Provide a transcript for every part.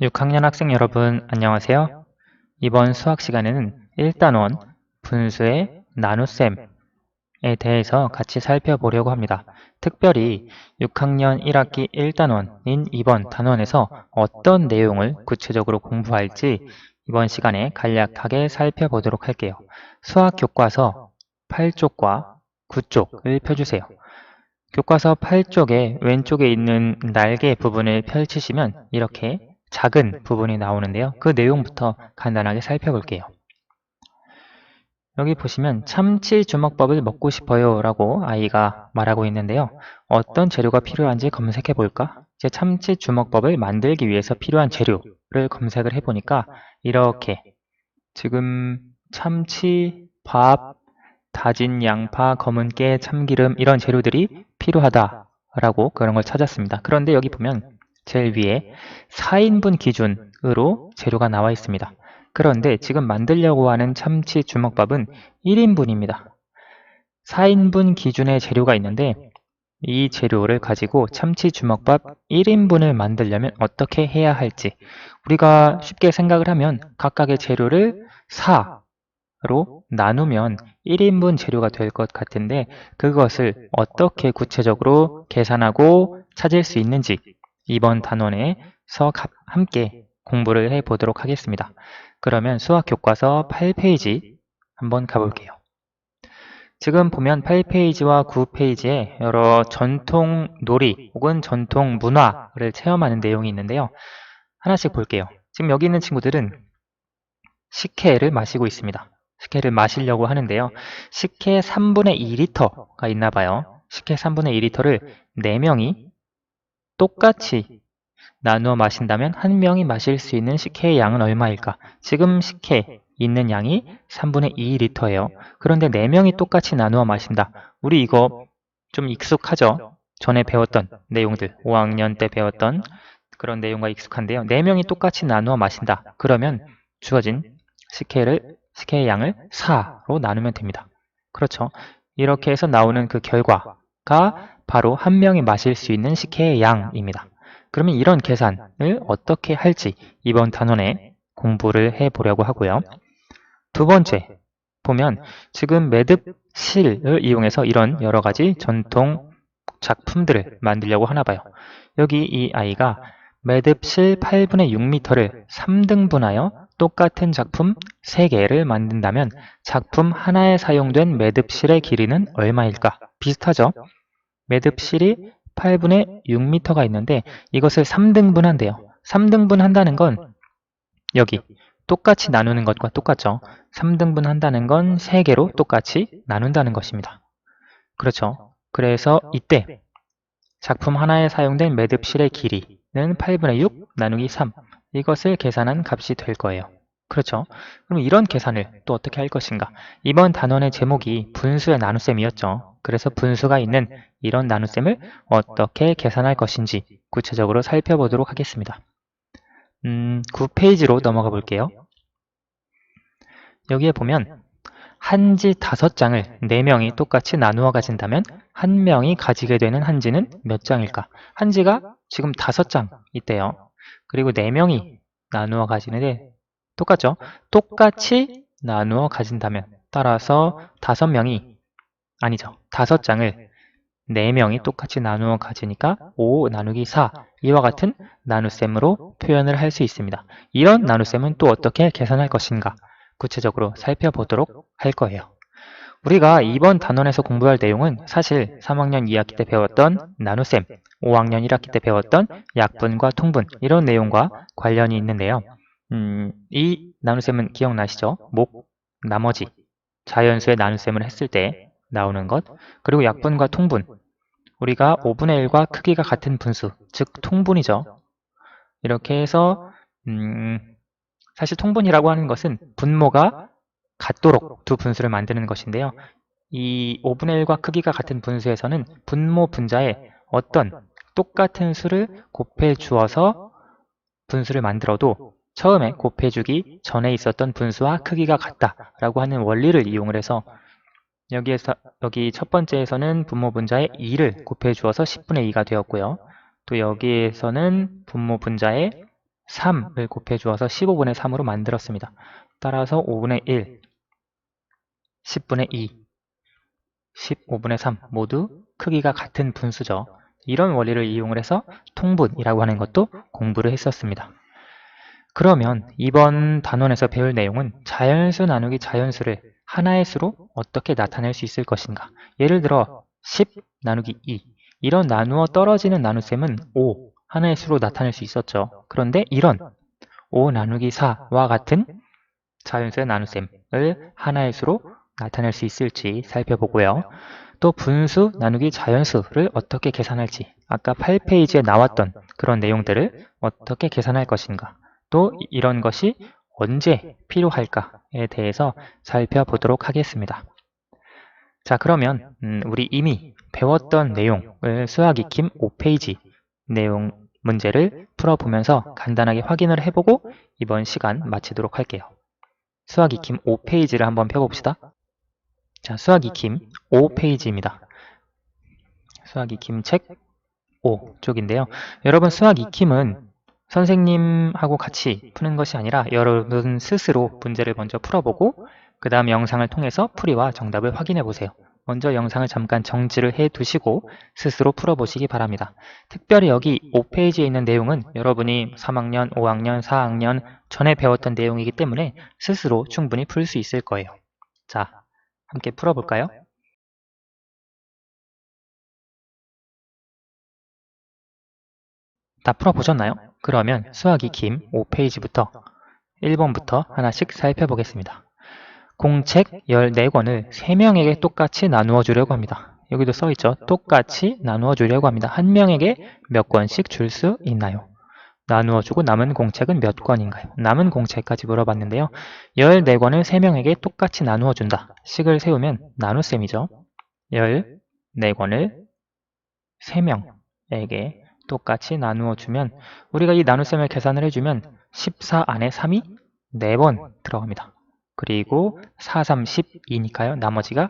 6학년 학생 여러분, 안녕하세요. 이번 수학 시간에는 1단원 분수의 나눗셈에 대해서 같이 살펴보려고 합니다. 특별히 6학년 1학기 1단원인 이번 단원에서 어떤 내용을 구체적으로 공부할지 이번 시간에 간략하게 살펴보도록 할게요. 수학 교과서 8쪽과 9쪽을 펴주세요. 교과서 8쪽의 왼쪽에 있는 날개 부분을 펼치시면 이렇게 작은 부분이 나오는데요. 그 내용부터 간단하게 살펴볼게요. 여기 보시면 참치 주먹밥을 먹고 싶어요 라고 아이가 말하고 있는데요. 어떤 재료가 필요한지 검색해 볼까? 이제 참치 주먹밥을 만들기 위해서 필요한 재료를 검색을 해보니까 이렇게 지금 참치, 밥, 다진 양파, 검은 깨, 참기름 이런 재료들이 필요하다라고 그런 걸 찾았습니다. 그런데 여기 보면 제일 위에 4인분 기준으로 재료가 나와 있습니다. 그런데 지금 만들려고 하는 참치 주먹밥은 1인분입니다. 4인분 기준의 재료가 있는데 이 재료를 가지고 참치 주먹밥 1인분을 만들려면 어떻게 해야 할지 우리가 쉽게 생각을 하면 각각의 재료를 4로 나누면 1인분 재료가 될 것 같은데 그것을 어떻게 구체적으로 계산하고 찾을 수 있는지 이번 단원에서 함께 공부를 해보도록 하겠습니다. 그러면 수학 교과서 8페이지 한번 가볼게요. 지금 보면 8페이지와 9페이지에 여러 전통 놀이 혹은 전통 문화를 체험하는 내용이 있는데요. 하나씩 볼게요. 지금 여기 있는 친구들은 식혜를 마시고 있습니다. 식혜를 마시려고 하는데요. 식혜 3분의 2리터가 있나 봐요. 식혜 3분의 2리터를 4명이 똑같이 나누어 마신다면 한 명이 마실 수 있는 식혜의 양은 얼마일까? 지금 식혜 있는 양이 3분의 2리터예요. 그런데 4명이 똑같이 나누어 마신다. 우리 이거 좀 익숙하죠? 전에 배웠던 내용들, 5학년 때 배웠던 그런 내용과 익숙한데요. 4명이 똑같이 나누어 마신다. 그러면 주어진 식혜의 양을 4로 나누면 됩니다. 그렇죠? 이렇게 해서 나오는 그 결과가 바로 한 명이 마실 수 있는 식혜의 양입니다. 그러면 이런 계산을 어떻게 할지 이번 단원에 공부를 해보려고 하고요. 두 번째, 보면 지금 매듭실을 이용해서 이런 여러 가지 전통 작품들을 만들려고 하나 봐요. 여기 이 아이가 매듭실 8분의 6m를 3등분하여 똑같은 작품 3개를 만든다면 작품 하나에 사용된 매듭실의 길이는 얼마일까? 비슷하죠? 매듭실이 8분의 6m가 있는데 이것을 3등분한대요. 3등분 한다는 건 여기 똑같이 나누는 것과 똑같죠. 3등분 한다는 건 3개로 똑같이 나눈다는 것입니다. 그렇죠. 그래서 이때 작품 하나에 사용된 매듭실의 길이는 8분의 6 나누기 3 이것을 계산한 값이 될 거예요. 그렇죠. 그럼 이런 계산을 또 어떻게 할 것인가? 이번 단원의 제목이 분수의 나눗셈이었죠. 그래서 분수가 있는 이런 나눗셈을 어떻게 계산할 것인지 구체적으로 살펴보도록 하겠습니다. 9페이지로 넘어가 볼게요. 여기에 보면 한지 5장을 4명이 똑같이 나누어 가진다면 한 명이 가지게 되는 한지는 몇 장일까? 한지가 지금 5장 있대요. 그리고 4명이 나누어 가지는데 똑같죠? 똑같이 나누어 가진다면 따라서 5명이 아니죠. 5장을 4명이 똑같이 나누어 가지니까 5 나누기 4 이와 같은 나눗셈으로 표현을 할 수 있습니다. 이런 나눗셈은 또 어떻게 계산할 것인가? 구체적으로 살펴보도록 할 거예요. 우리가 이번 단원에서 공부할 내용은 사실 3학년 2학기 때 배웠던 나눗셈, 5학년 1학기 때 배웠던 약분과 통분 이런 내용과 관련이 있는데요. 이 나눗셈은 기억나시죠? 목, 나머지, 자연수의 나눗셈을 했을 때 나오는 것, 그리고 약분과 통분, 우리가 5분의 1과 크기가 같은 분수, 즉 통분이죠. 이렇게 해서 사실 통분이라고 하는 것은 분모가 같도록 두 분수를 만드는 것인데요. 이 5분의 1과 크기가 같은 분수에서는 분모 분자에 어떤 똑같은 수를 곱해 주어서 분수를 만들어도 처음에 곱해주기 전에 있었던 분수와 크기가 같다라고 하는 원리를 이용을 해서 여기 첫 번째에서는 분모 분자에 2를 곱해 주어서 10분의 2가 되었고요. 또 여기에서는 분모 분자에 3을 곱해 주어서 15분의 3으로 만들었습니다. 따라서 5분의 1, 10분의 2, 15분의 3 모두 크기가 같은 분수죠. 이런 원리를 이용을 해서 통분이라고 하는 것도 공부를 했었습니다. 그러면 이번 단원에서 배울 내용은 자연수 나누기 자연수를 하나의 수로 어떻게 나타낼 수 있을 것인가. 예를 들어 10 나누기 2 이런 나누어 떨어지는 나눗셈은 5 하나의 수로 나타낼 수 있었죠. 그런데 이런 5 나누기 4와 같은 자연수의 나눗셈을 하나의 수로 나타낼 수 있을지 살펴보고요. 또 분수 나누기 자연수를 어떻게 계산할지 아까 8페이지에 나왔던 그런 내용들을 어떻게 계산할 것인가 또 이런 것이 언제 필요할까에 대해서 살펴보도록 하겠습니다. 자, 그러면 우리 이미 배웠던 내용을 수학 익힘 5페이지 내용 문제를 풀어보면서 간단하게 확인을 해보고 이번 시간 마치도록 할게요. 수학 익힘 5페이지를 한번 펴봅시다. 자, 수학 익힘 5페이지입니다. 수학 익힘 책 5쪽인데요. 여러분 수학 익힘은 선생님하고 같이 푸는 것이 아니라 여러분 스스로 문제를 먼저 풀어보고 그 다음 영상을 통해서 풀이와 정답을 확인해 보세요. 먼저 영상을 잠깐 정지를 해 두시고 스스로 풀어보시기 바랍니다. 특별히 여기 5페이지에 있는 내용은 여러분이 3학년, 5학년, 4학년 전에 배웠던 내용이기 때문에 스스로 충분히 풀 수 있을 거예요. 자, 함께 풀어볼까요? 다 풀어보셨나요? 그러면 수학 익힘 5페이지부터 1번부터 하나씩 살펴보겠습니다. 공책 14권을 3명에게 똑같이 나누어 주려고 합니다. 여기도 써있죠. 똑같이 나누어 주려고 합니다. 한 명에게 몇 권씩 줄 수 있나요? 나누어 주고 남은 공책은 몇 권인가요? 남은 공책까지 물어봤는데요. 14권을 3명에게 똑같이 나누어 준다. 식을 세우면 나눗셈이죠. 14권을 3명에게 똑같이 나누어 주면 우리가 이 나눗셈을 계산을 해주면 14 안에 3이 4번 들어갑니다. 그리고 4, 3, 12니까요. 나머지가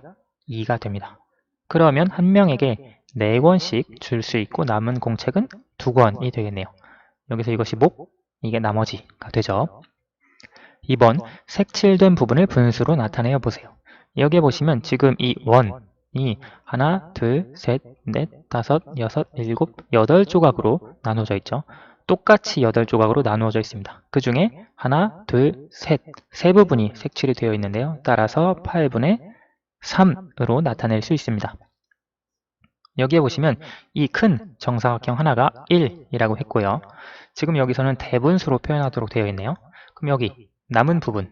2가 됩니다. 그러면 한 명에게 4권씩 줄 수 있고 남은 공책은 2권이 되겠네요. 여기서 이것이 목, 이게 나머지가 되죠. 2번, 색칠된 부분을 분수로 나타내어 보세요. 여기에 보시면 지금 이 원이 하나, 둘, 셋, 넷, 다섯, 여섯, 일곱, 8조각으로 나눠져 있죠. 똑같이 8조각으로 나누어져 있습니다. 그 중에 하나, 둘, 셋, 세 부분이 색칠이 되어 있는데요. 따라서 8분의 3으로 나타낼 수 있습니다. 여기에 보시면 이 큰 정사각형 하나가 1이라고 했고요. 지금 여기서는 대분수로 표현하도록 되어 있네요. 그럼 여기 남은 부분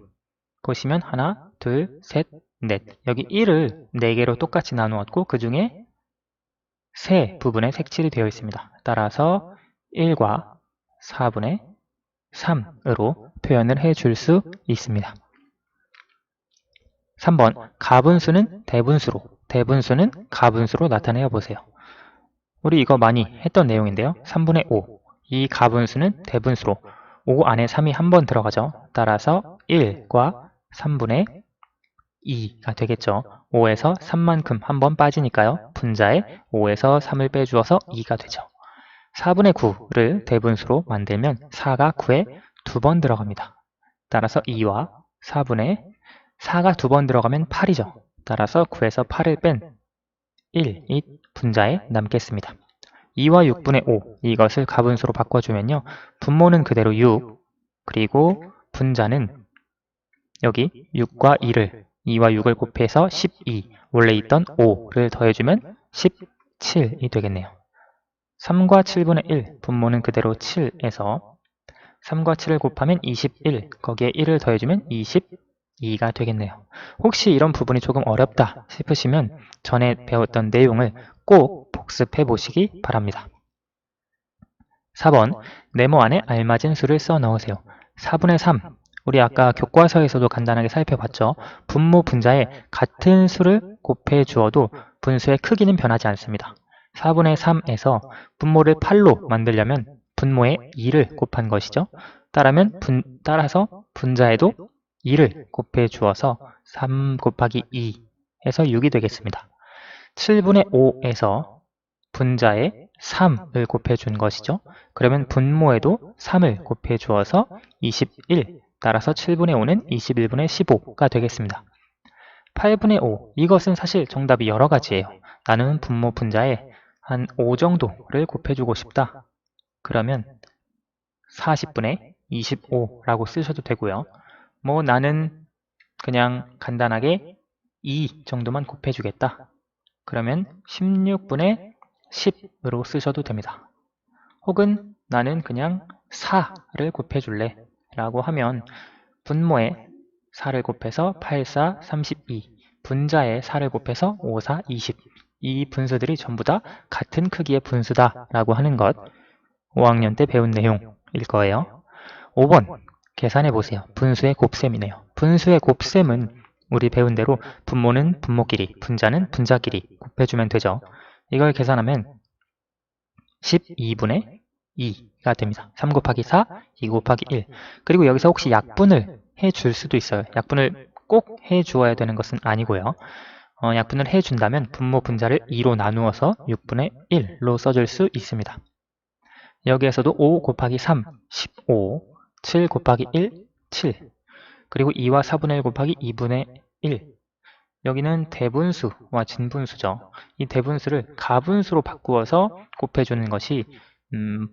보시면 하나, 둘, 셋, 넷. 여기 1을 4개로 똑같이 나누었고 그 중에 세 부분에 색칠이 되어 있습니다. 따라서 1과 4분의 3으로 표현을 해줄 수 있습니다. 3번, 가분수는 대분수로, 대분수는 가분수로 나타내어 보세요. 우리 이거 많이 했던 내용인데요. 3분의 5, 이 가분수는 대분수로 5 안에 3이 한 번 들어가죠. 따라서 1과 3분의 2가 되겠죠. 5에서 3만큼 한 번 빠지니까요. 분자에 5에서 3을 빼주어서 2가 되죠. 4분의 9를 대분수로 만들면 4가 9에 2번 들어갑니다. 따라서 2와 4분의 4가 2번 들어가면 8이죠. 따라서 9에서 8을 뺀 1이 분자에 남겠습니다. 2와 6분의 5 이것을 가분수로 바꿔주면요. 분모는 그대로 6 그리고 분자는 여기 6과 2를 2와 6을 곱해서 12 원래 있던 5를 더해주면 17이 되겠네요. 3과 7분의 1 분모는 그대로 7에서 3과 7을 곱하면 21 거기에 1을 더해주면 22가 되겠네요. 혹시 이런 부분이 조금 어렵다 싶으시면 전에 배웠던 내용을 꼭 복습해 보시기 바랍니다. 4번 네모 안에 알맞은 수를 써 넣으세요. 4분의 3 우리 아까 교과서에서도 간단하게 살펴봤죠. 분모 분자에 같은 수를 곱해 주어도 분수의 크기는 변하지 않습니다. 4분의 3에서 분모를 8로 만들려면 분모에 2를 곱한 것이죠. 따라서 분자에도 2를 곱해 주어서 3 곱하기 2 해서 6이 되겠습니다. 7분의 5에서 분자에 3을 곱해준 것이죠. 그러면 분모에도 3을 곱해 주어서 21, 따라서 7분의 5는 21분의 15가 되겠습니다. 8분의 5, 이것은 사실 정답이 여러 가지예요. 나는 분모 분자에 한 5 정도를 곱해주고 싶다. 그러면 40분의 25라고 쓰셔도 되고요. 뭐 나는 그냥 간단하게 2 정도만 곱해주겠다. 그러면 16분의 10으로 쓰셔도 됩니다. 혹은 나는 그냥 4를 곱해줄래 라고 하면 분모에 4를 곱해서 8, 4, 32, 분자에 4를 곱해서 5, 4, 20. 이 분수들이 전부 다 같은 크기의 분수다 라고 하는 것 5학년 때 배운 내용일 거예요. 5번 계산해 보세요. 분수의 곱셈이네요. 분수의 곱셈은 우리 배운 대로 분모는 분모끼리, 분자는 분자끼리 곱해주면 되죠. 이걸 계산하면 12분의 2가 됩니다. 3 곱하기 4, 2 곱하기 1. 그리고 여기서 혹시 약분을 해줄 수도 있어요. 약분을 꼭 해주어야 되는 것은 아니고요. 약분을 해준다면 분모 분자를 2로 나누어서 6분의 1로 써줄 수 있습니다. 여기에서도 5 곱하기 3, 15, 7 곱하기 1, 7, 그리고 2와 4분의 1 곱하기 2분의 1. 여기는 대분수와 진분수죠. 이 대분수를 가분수로 바꾸어서 곱해주는 것이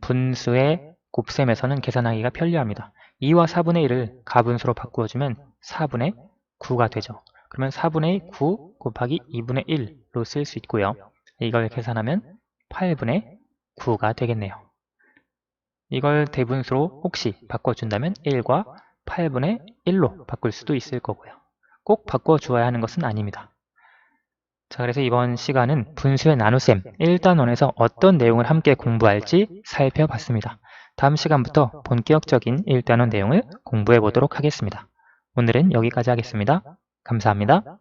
분수의 곱셈에서는 계산하기가 편리합니다. 2와 4분의 1을 가분수로 바꾸어주면 4분의 9가 되죠. 그러면 4분의 9 곱하기 2분의 1로 쓸 수 있고요. 이걸 계산하면 8분의 9가 되겠네요. 이걸 대분수로 혹시 바꿔준다면 1과 8분의 1로 바꿀 수도 있을 거고요. 꼭 바꿔주어야 하는 것은 아닙니다. 자, 그래서 이번 시간은 분수의 나눗셈 1단원에서 어떤 내용을 함께 공부할지 살펴봤습니다. 다음 시간부터 본격적인 1단원 내용을 공부해 보도록 하겠습니다. 오늘은 여기까지 하겠습니다. 감사합니다.